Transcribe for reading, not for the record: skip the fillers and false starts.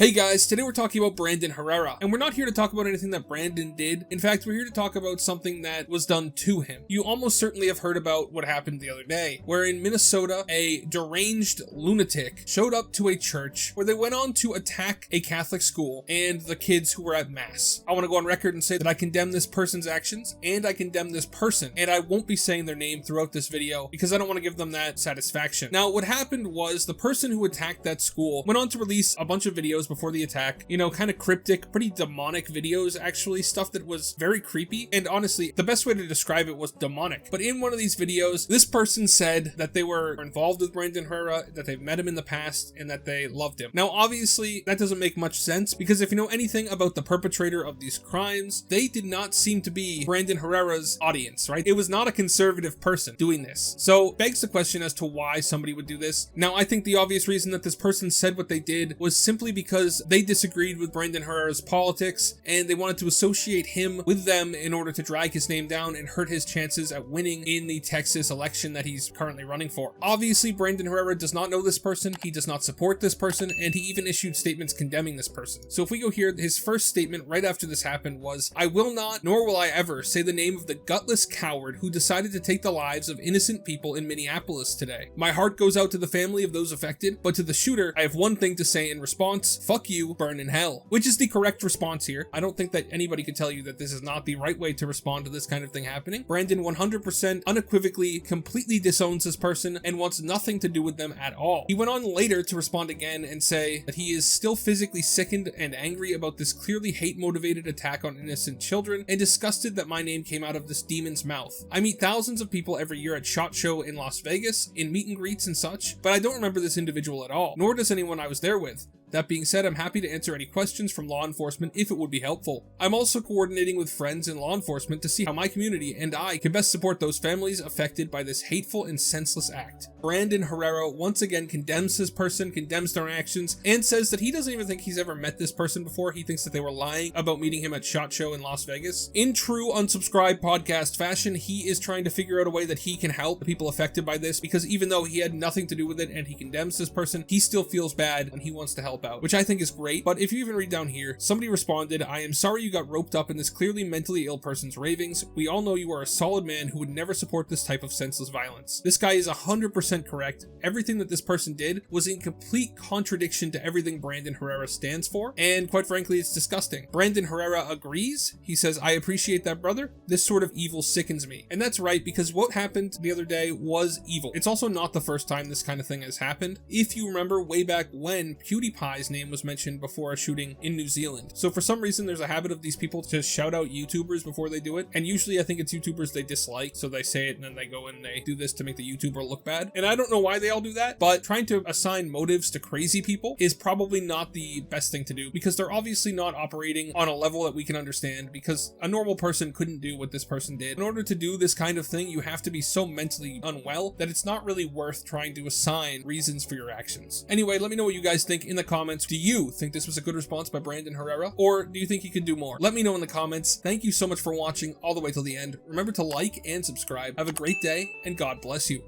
Hey guys, today we're talking about Brandon Herrera, and we're not here to talk about anything that Brandon did. In fact, we're here to talk about something that was done to him. You almost certainly have heard about what happened the other day, where in Minnesota, a deranged lunatic showed up to a church where they went on to attack a Catholic school and the kids who were at mass. I want to go on record and say that I condemn this person's actions, and I condemn this person, and I won't be saying their name throughout this video because I don't want to give them that satisfaction. Now, what happened was the person who attacked that school went on to release a bunch of videos before the attack, kind of cryptic, pretty demonic videos, actually, stuff that was very creepy, and honestly, the best way to describe it was demonic. But in one of these videos, this person said that they were involved with Brandon Herrera, that they've met him in the past, and that they loved him. Now, obviously, that doesn't make much sense, because if you know anything about the perpetrator of these crimes, they did not seem to be Brandon Herrera's audience, right? It was not a conservative person doing this. So, begs the question as to why somebody would do this. Now, I think the obvious reason that this person said what they did was simply because they disagreed with Brandon Herrera's politics, and they wanted to associate him with them in order to drag his name down and hurt his chances at winning in the Texas election that he's currently running for. Obviously, Brandon Herrera does not know this person, he does not support this person, and he even issued statements condemning this person. So if we go here, his first statement right after this happened was, "I will not, nor will I ever, say the name of the gutless coward who decided to take the lives of innocent people in Minneapolis today. My heart goes out to the family of those affected, but to the shooter, I have one thing to say in response: fuck you, burn in hell." Which is the correct response here. I don't think that anybody could tell you that this is not the right way to respond to this kind of thing happening. Brandon 100% unequivocally completely disowns this person and wants nothing to do with them at all. He went on later to respond again and say that he is still physically sickened and angry about this clearly hate-motivated attack on innocent children, and disgusted that my name came out of this demon's mouth. I meet thousands of people every year at SHOT Show in Las Vegas, in meet and greets and such, but I don't remember this individual at all, nor does anyone I was there with. That being said, I'm happy to answer any questions from law enforcement if it would be helpful. I'm also coordinating with friends in law enforcement to see how my community and I can best support those families affected by this hateful and senseless act. Brandon Herrera once again condemns this person, condemns their actions, and says that he doesn't even think he's ever met this person before. He thinks that they were lying about meeting him at SHOT Show in Las Vegas. In true Unsubscribe podcast fashion, he is trying to figure out a way that he can help the people affected by this, because even though he had nothing to do with it and he condemns this person, he still feels bad and he wants to help out, which I think is great. But if you even read down here, somebody responded, "I am sorry you got roped up in this clearly mentally ill person's ravings. We all know you are a solid man who would never support this type of senseless violence." This guy is 100% correct. Everything that this person did was in complete contradiction to everything Brandon Herrera stands for, and quite frankly, it's disgusting. Brandon Herrera agrees. He says, "I appreciate that, brother. This sort of evil sickens me." And that's right, because what happened the other day was evil. It's also not the first time this kind of thing has happened. If you remember way back when PewDiePie's name was mentioned before a shooting in New Zealand. So for some reason, there's a habit of these people to shout out YouTubers before they do it, and usually I think it's YouTubers they dislike, so they say it and then they go and they do this to make the YouTuber look bad. And I don't know why they all do that, but trying to assign motives to crazy people is probably not the best thing to do, because they're obviously not operating on a level that we can understand, because a normal person couldn't do what this person did. In order to do this kind of thing, you have to be so mentally unwell that it's not really worth trying to assign reasons for your actions. Anyway, let me know what you guys think in the comments. Do you think this was a good response by Brandon Herrera, or do you think he could do more? Let me know in the comments. Thank you so much for watching all the way till the end. Remember to like and subscribe. Have a great day, and God bless you.